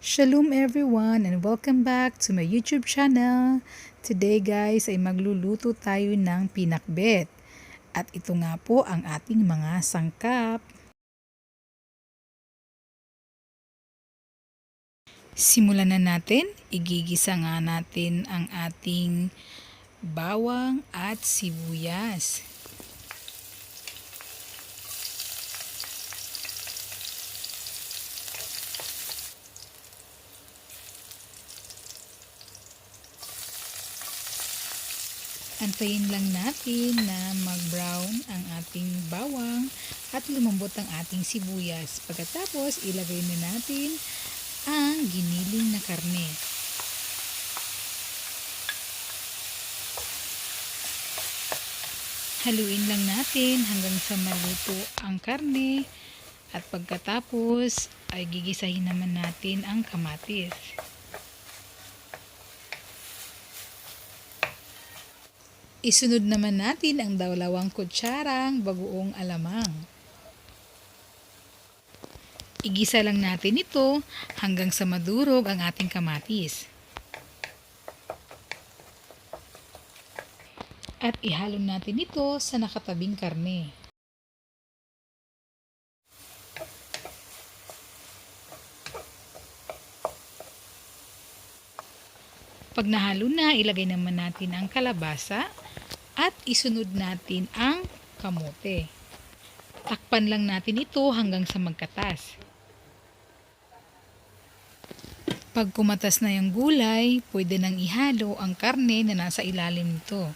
Shalom everyone and welcome back to my YouTube channel. Today guys ay magluluto tayo ng pinakbet. At ito nga po ang ating mga sangkap. Simulan na natin. Igigisa nga natin ang ating bawang at sibuyas. Antayin lang natin na mag-brown ang ating bawang at lumambot ang ating sibuyas. Pagkatapos, ilagay na natin ang giniling na karne. Haluin lang natin hanggang sa maluto ang karne at pagkatapos ay gigisahin naman natin ang kamatis. Isunod naman natin ang 2 kutsarang bagoong alamang. Igisa lang natin ito hanggang sa madurog ang ating kamatis. At ihalo natin ito sa nakatabing karne. Pag nahalo na, ilagay naman natin ang kalabasa at isunod natin ang kamote. Takpan lang natin ito hanggang sa magkatas. Pag kumatas na yung gulay, pwede nang ihalo ang karne na nasa ilalim nito.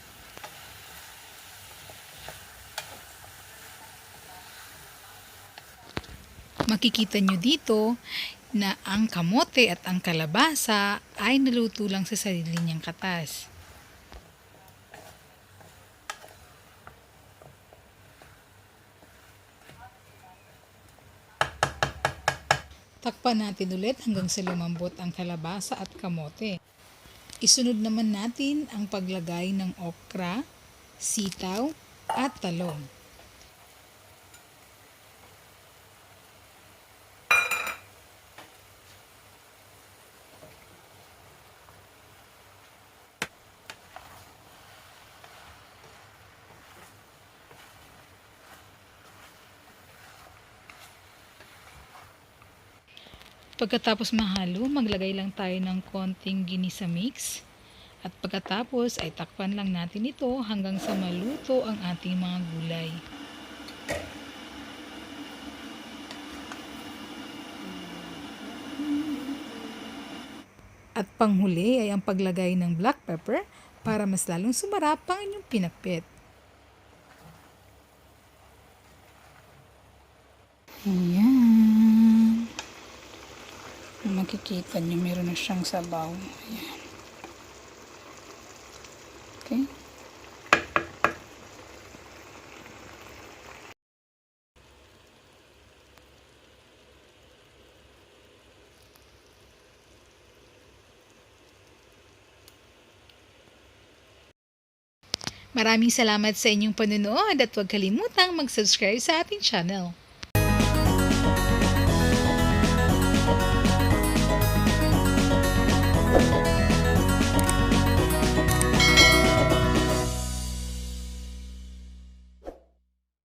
Makikita nyo dito na ang kamote at ang kalabasa ay naluto lang sa sarili niyang katas. Takpan natin ulit hanggang sa lumambot ang kalabasa at kamote. Isunod naman natin ang paglagay ng okra, sitaw at talong. Pagkatapos mahalo, maglagay lang tayo ng konting ginisa mix. At pagkatapos ay takpan lang natin ito hanggang sa maluto ang ating mga gulay. At panghuli ay ang paglagay ng black pepper para mas lalong sumarap ang inyong pinakbet. Ayan. Makikita nyo, meron na siyang sabaw. Ayan. Okay. Maraming salamat sa inyong panonood at huwag kalimutang mag-subscribe sa ating channel.